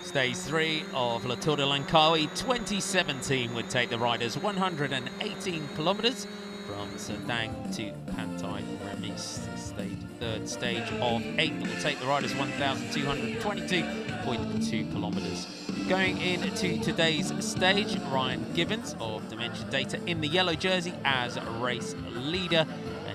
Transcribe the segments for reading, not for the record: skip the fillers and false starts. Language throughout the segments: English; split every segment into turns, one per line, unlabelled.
Stage 3 of LTDL2017 2017 would take the riders 118 kilometers from Sedang to Pantai Remis. Third stage of 8 will take the riders 1,222.2 kilometers. Going into today's stage, Ryan Gibbons of Dimension Data in the yellow jersey as race leader.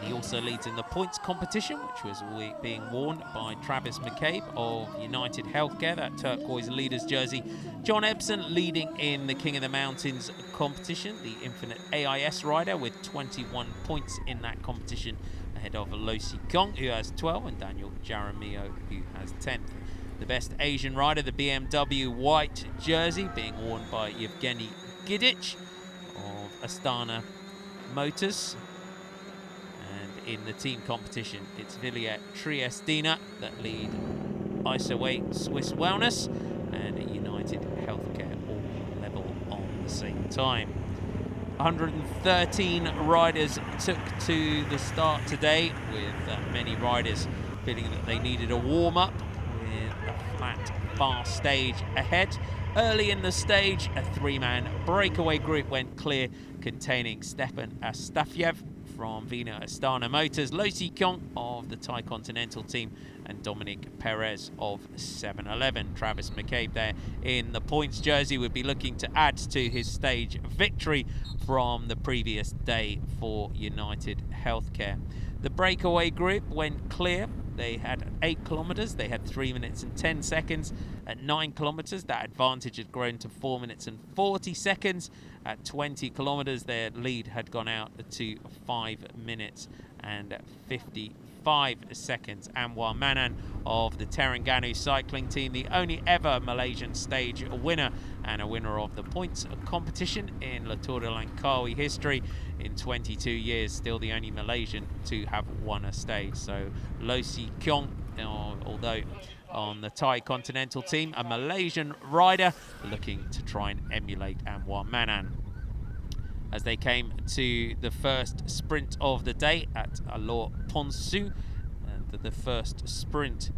He also leads in the points competition, which was being worn by Travis McCabe of United Healthcare, that turquoise leaders jersey. John Ebson leading in the King of the Mountains competition, the Infinite AIS rider with 21 points in that competition, ahead of Lo Si Kong, who has 12, and Daniel Jaramillo, who has 10th. The best Asian rider, the BMW white jersey, being worn by Yevgeny Gidic of Astana Motors. In the team competition, it's Vilja Triestina that lead Isoway Swiss Wellness and United Healthcare all level on the same time. 113 riders took to the start today, with many riders feeling that they needed a warm-up with a flat, fast stage ahead. Early in the stage, a three-man breakaway group went clear, containing Stepan Astafyev from Vina Astana Motors, Lo Si Kong of the Thai Continental team, and Dominic Perez of 7-Eleven. Travis McCabe there in the points jersey would be looking to add to his stage victory from the previous day for United Healthcare. The breakaway group went clear. They had 8 kilometers, they had 3 minutes and 10 seconds. At 9 kilometers, that advantage had grown to 4 minutes and 40 seconds. At 20 kilometers, their lead had gone out to 5 minutes and 55 seconds. Anwar Manan of the Terengganu cycling team, the only ever Malaysian stage winner and a winner of the points competition in LTDL2017 history in 22 years, still the only Malaysian to have won a stage. So Lo Si Kong, although on the Thai Continental team, a Malaysian rider looking to try and emulate Anwar Manan. As they came to the first sprint of the day at Alor Ponsu, and the first sprint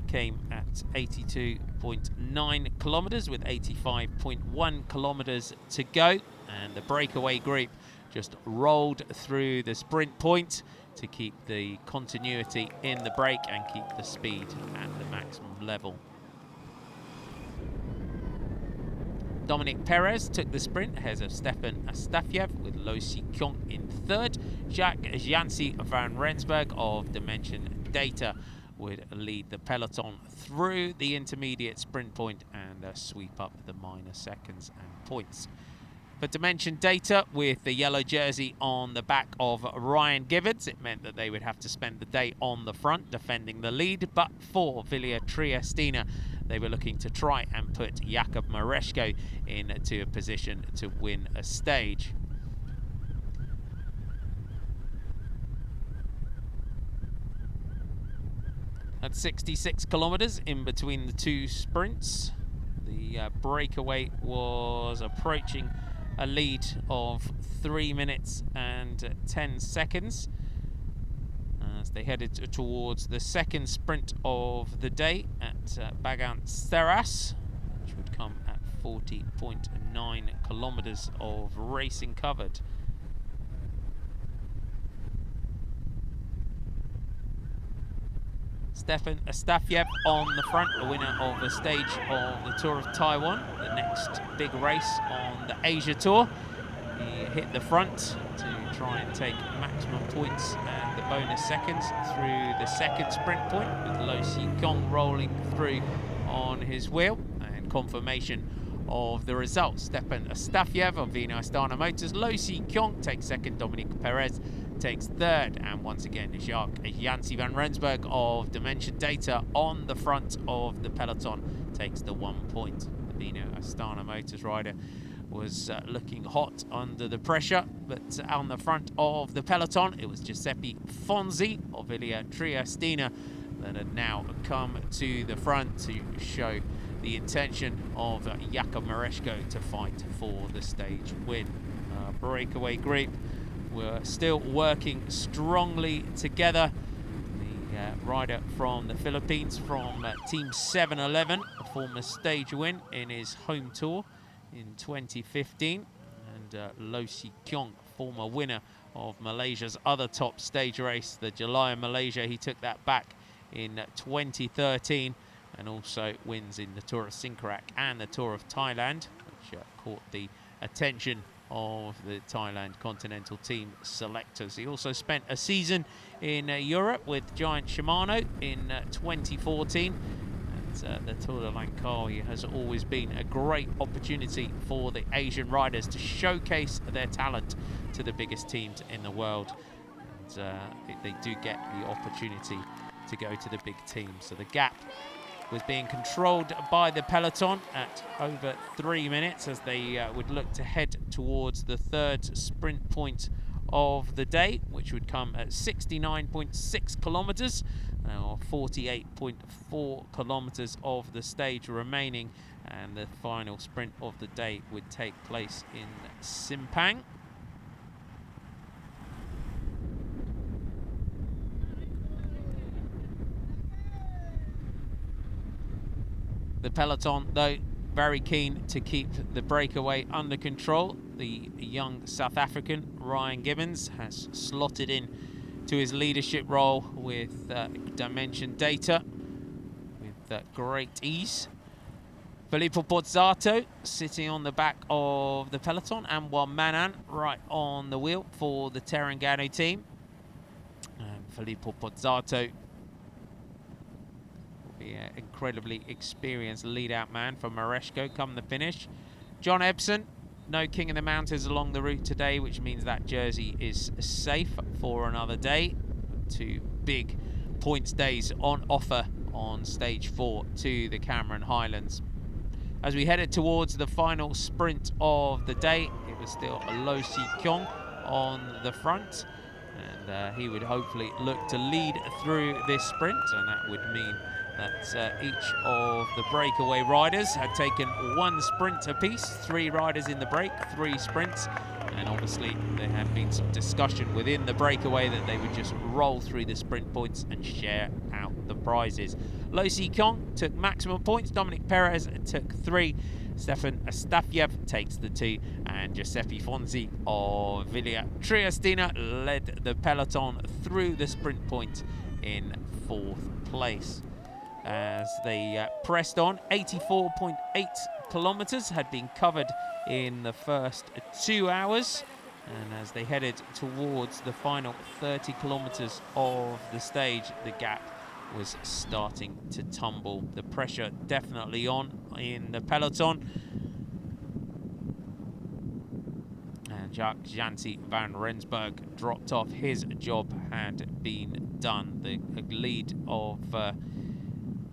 came at 82.9 kilometers with 85.1 kilometers to go, and the breakaway group just rolled through the sprint point to keep the continuity in the break and keep the speed at the maximum level. Dominic Perez took the sprint ahead of Stepan Astafyev, with Lo Si Kong in third. Jacques Jancy van Rensburg of Dimension Data would lead the peloton through the intermediate sprint point and sweep up the minor seconds and points. For Dimension Data, with the yellow jersey on the back of Ryan Gibbons, it meant that they would have to spend the day on the front defending the lead, but for Vilja Triestina, they were looking to try and put Jakub Mareshko into a position to win a stage. At 66 kilometers in between the two sprints, the breakaway was approaching a lead of 3 minutes and 10 seconds as they headed towards the second sprint of the day at Bagan Seras, which would come at 40.9 kilometers of racing covered. Stepan Astafyev on the front, the winner of a stage of the Tour of Taiwan, the next big race on the Asia Tour. He hit the front to try and take maximum points and the bonus seconds through the second sprint point, with Lo Si Kong rolling through on his wheel. And confirmation of the results: Stepan Astafyev of Vina Astana Motors, Lo Si Kong takes second, Dominic Perez takes third, and once again, Janci van Rensburg of Dimension Data on the front of the peloton takes the 1 point. The Bino Astana Motors rider was looking hot under the pressure, but on the front of the peloton, it was Giuseppe Fonzi of Villa Triestina that had now come to the front to show the intention of Jakub Mareczko to fight for the stage win. Breakaway group were still working strongly together. The rider from the Philippines from Team 711, a former stage win in his home tour in 2015, and Lo Si Kyong, former winner of Malaysia's other top stage race, the July in Malaysia. He took that back in 2013, and also wins in the Tour of Singkarak and the Tour of Thailand, which caught the attention of the Thailand Continental Team selectors. He also spent a season in Europe with Giant Shimano in 2014. And the Tour de Langkawi has always been a great opportunity for the Asian riders to showcase their talent to the biggest teams in the world. And they do get the opportunity to go to the big teams. So the gap was being controlled by the peloton at over 3 minutes as they would look to head towards the third sprint point of the day, which would come at 69.6 kilometers, or 48.4 kilometers of the stage remaining, and the final sprint of the day would take place in Simpang. The peloton, though, very keen to keep the breakaway under control. The young South African, Ryan Gibbons, has slotted in to his leadership role with Dimension Data with great ease. Filippo Pozzato sitting on the back of the peloton, and Anwar Manan right on the wheel for the Terengganu team. And Filippo Pozzato, an incredibly experienced lead-out man for Mareczko come the finish. John Ebsen, no King of the Mountains along the route today, which means that jersey is safe for another day. 2 big points days on offer on stage 4 to the Cameron Highlands. As we headed towards the final sprint of the day, it was still Lo Si Kyong on the front, and he would hopefully look to lead through this sprint, and that would mean that each of the breakaway riders had taken 1 sprint apiece. 3 riders in the break, 3 sprints, and obviously there had been some discussion within the breakaway that they would just roll through the sprint points and share out the prizes. Lo Si Kyong took maximum points, Dominic Perez took 3, Stefan Astafiev takes the 2, and Giuseppe Fonzi of Villa Triestina led the peloton through the sprint point in 4th place. As they pressed on, 84.8 kilometers had been covered in the first 2 hours, and as they headed towards the final 30 kilometers of the stage, the gap was starting to tumble. The pressure definitely on in the peloton, and Janci van Rensburg dropped off. His job had been done. The lead of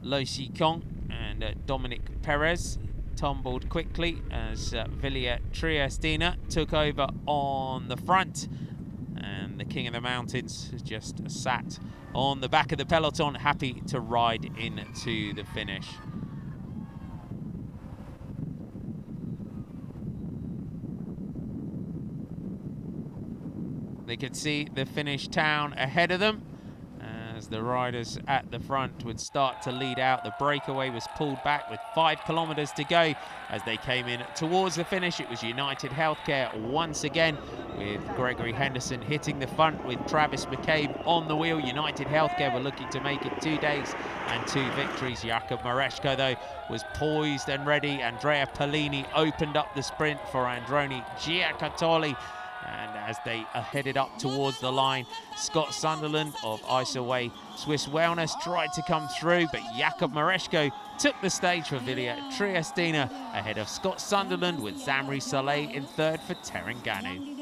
Lo Si Kyong and Dominic Perez tumbled quickly as Villa Triestina took over on the front, and the King of the Mountains just sat on the back of the peloton, happy to ride into the finish. They could see the finish town ahead of them as the riders at the front would start to lead out. The breakaway was pulled back with 5 kilometers to go as they came in towards the finish. It was United Healthcare once again, with Gregory Henderson hitting the front with Travis McCabe on the wheel. United Healthcare were looking to make it 2 days and 2 victories. Jakub Mareczko, though, was poised and ready. Andrea Polini opened up the sprint for Androni Giacottoli. And as they headed up towards the line, Scott Sunderland of Isaway Swiss Wellness tried to come through, but Jakub Mareczko took the stage for Villa Triestina ahead of Scott Sunderland, with Zamri Saleh in 3rd for Terengganu.